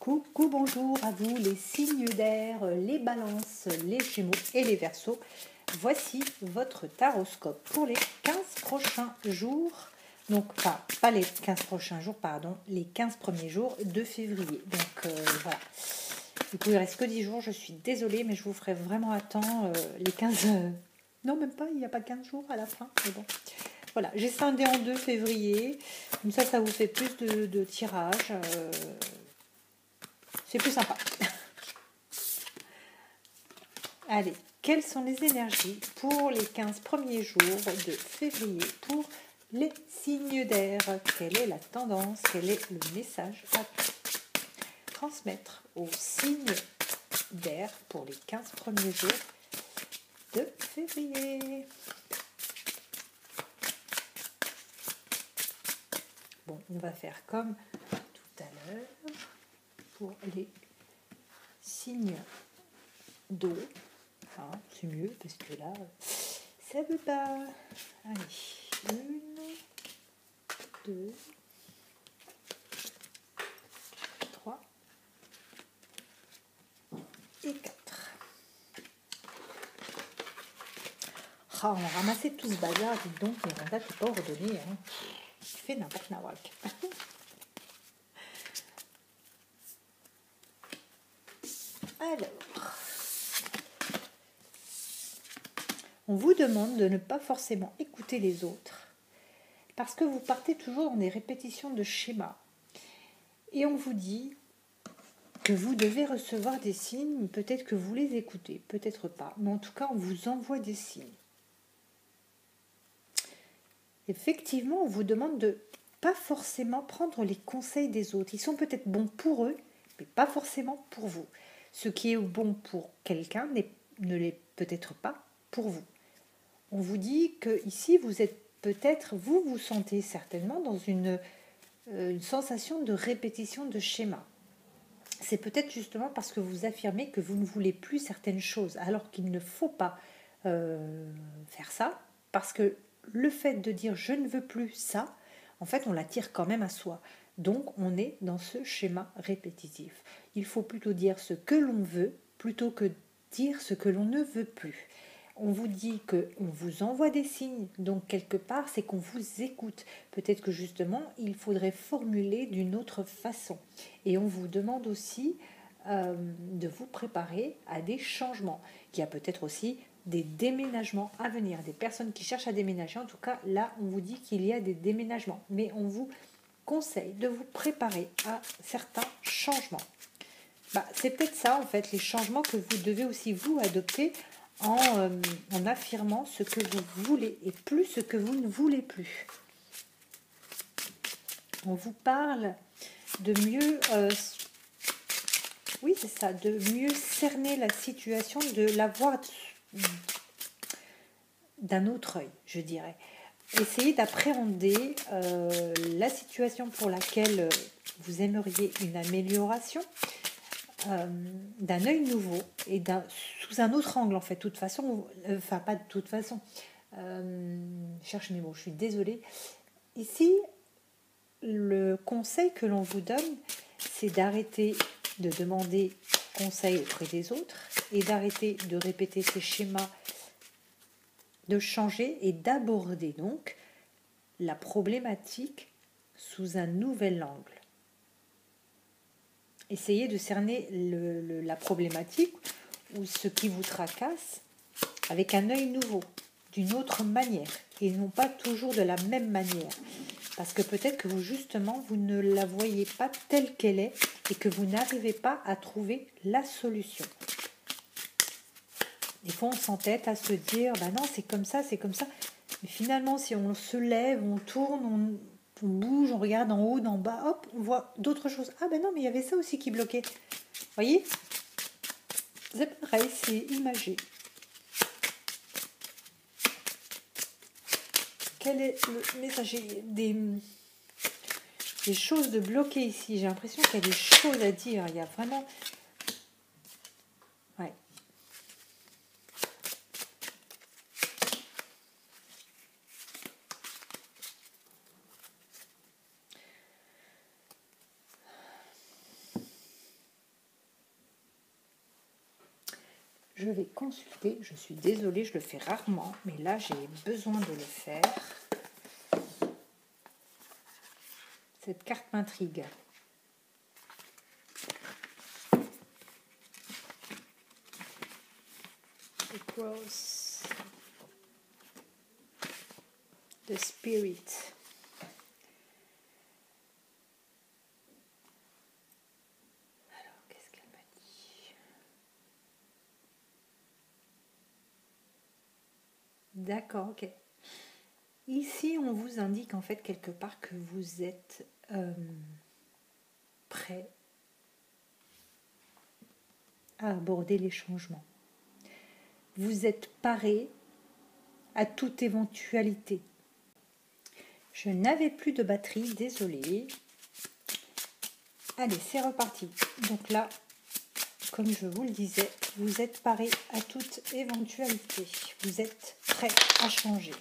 Coucou, bonjour à vous les signes d'air, les balances, les gémeaux et les verseaux. Voici votre taroscope pour les 15 prochains jours. Donc, pas les 15 prochains jours, pardon, les 15 premiers jours de février. Donc, voilà. Du coup, il ne reste que 10 jours, je suis désolée, mais je vous ferai vraiment à temps les 15... non, même pas, il n'y a pas 15 jours à la fin, mais bon. Voilà, j'ai scindé en 2 février. Comme ça vous fait plus de tirages. C'est plus sympa. Allez, quelles sont les énergies pour les 15 premiers jours de février pour les signes d'air? Quelle est la tendance? Quel est le message à transmettre aux signes d'air pour les 15 premiers jours de février? Bon, on va faire comme tout à l'heure pour les signes d'eau. Hein, c'est mieux parce que là, ça veut pas. Allez, 1, 2, 3 et 4. Ah, on a ramassé tout ce bazar, dites donc, mais on date pas ordonné. Hein. Il fait n'importe quoi. Alors, on vous demande de ne pas forcément écouter les autres parce que vous partez toujours dans des répétitions de schémas. Et on vous dit que vous devez recevoir des signes, peut-être que vous les écoutez, peut-être pas, mais en tout cas on vous envoie des signes. Effectivement, on vous demande de pas forcément prendre les conseils des autres. Ils sont peut-être bons pour eux, mais pas forcément pour vous. Ce qui est bon pour quelqu'un ne l'est peut-être pas pour vous. On vous dit que ici vous êtes peut-être, vous vous sentez certainement dans une sensation de répétition de schéma. C'est peut-être justement parce que vous affirmez que vous ne voulez plus certaines choses, alors qu'il ne faut pas faire ça, parce que le fait de dire je ne veux plus ça, en fait on l'attire quand même à soi. Donc on est dans ce schéma répétitif. Il faut plutôt dire ce que l'on veut plutôt que dire ce que l'on ne veut plus. On vous dit qu'on vous envoie des signes, donc quelque part c'est qu'on vous écoute. Peut-être que justement il faudrait formuler d'une autre façon. Et on vous demande aussi de vous préparer à des changements. Il y a peut-être aussi des déménagements à venir, des personnes qui cherchent à déménager. En tout cas, là, on vous dit qu'il y a des déménagements. Mais on vous conseille de vous préparer à certains changements. C'est peut-être ça, en fait, les changements que vous devez aussi vous adopter en affirmant ce que vous voulez et plus ce que vous ne voulez plus. On vous parle de mieux... oui, c'est ça, de mieux cerner la situation, de la voir d'un autre œil, je dirais. Essayez d'appréhender la situation pour laquelle vous aimeriez une amélioration d'un œil nouveau et sous un autre angle, en fait. De toute façon, pas de toute façon. Cherche mes mots, je suis désolée. Ici, le conseil que l'on vous donne, c'est d'arrêter de demander conseil auprès des autres et d'arrêter de répéter ces schémas, de changer et d'aborder donc la problématique sous un nouvel angle. Essayez de cerner la problématique ou ce qui vous tracasse avec un œil nouveau, d'une autre manière et non pas toujours de la même manière. Parce que peut-être que vous ne la voyez pas telle qu'elle est et que vous n'arrivez pas à trouver la solution. Des fois, on s'entête à se dire, non, c'est comme ça. Mais finalement, si on se lève, on tourne, on bouge, on regarde en haut, en bas, hop, on voit d'autres choses. Ah non, mais il y avait ça aussi qui bloquait. Vous voyez? C'est pareil, c'est imagé. Quel est le messager des choses de bloquer ici? J'ai l'impression qu'il y a des choses à dire. Il y a vraiment... Ouais. je vais consulter. Je suis désolée, je le fais rarement, mais là j'ai besoin de le faire. Cette carte m'intrigue. The Cross, the Spirit. Alors, qu'est-ce qu'elle me dit? D'accord, ok. Ici, on vous indique en fait quelque part que vous êtes prêt à aborder les changements. Vous êtes paré à toute éventualité. Je n'avais plus de batterie, désolée. Allez, c'est reparti. Donc là, comme je vous le disais, vous êtes paré à toute éventualité. Vous êtes prêt à changer.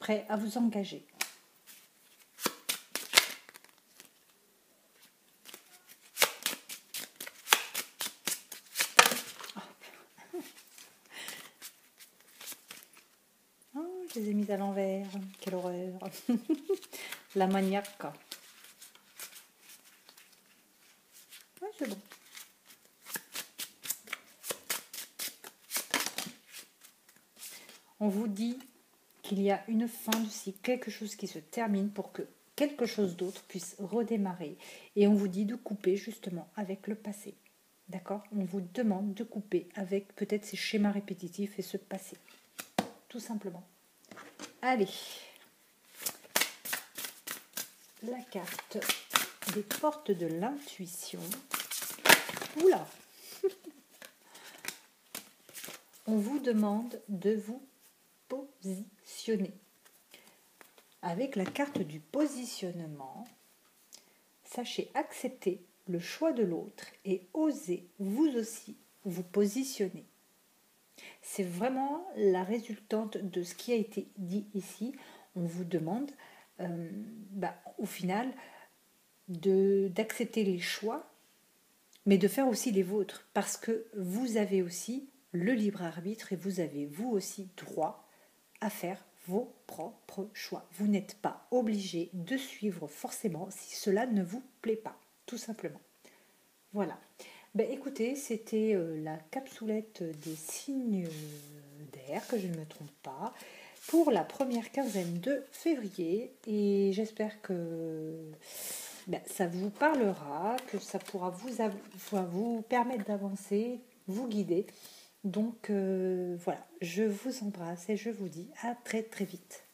Prêt à vous engager. Oh, je les ai mises à l'envers. Quelle horreur. La maniaque. Ouais, c'est bon. On vous dit qu'il y a une fin de cycle, quelque chose qui se termine pour que quelque chose d'autre puisse redémarrer. Et on vous dit de couper justement avec le passé. D'accord? On vous demande de couper avec peut-être ces schémas répétitifs et ce passé. Tout simplement. Allez. La carte des portes de l'intuition. Oula! On vous demande de vous positionner. Avec la carte du positionnement, sachez accepter le choix de l'autre et osez vous aussi vous positionner. C'est vraiment la résultante de ce qui a été dit ici. On vous demande au final d'accepter les choix, mais de faire aussi les vôtres, parce que vous avez aussi le libre arbitre et vous avez vous aussi droit à faire vos propres choix. Vous n'êtes pas obligé de suivre forcément si cela ne vous plaît pas, tout simplement. Voilà. Écoutez, c'était la capsoulette des signes d'air, que je ne me trompe pas, pour la première quinzaine de février. Et j'espère que ça vous parlera, que ça pourra vous permettre d'avancer, vous guider. Donc voilà, je vous embrasse et je vous dis à très très vite.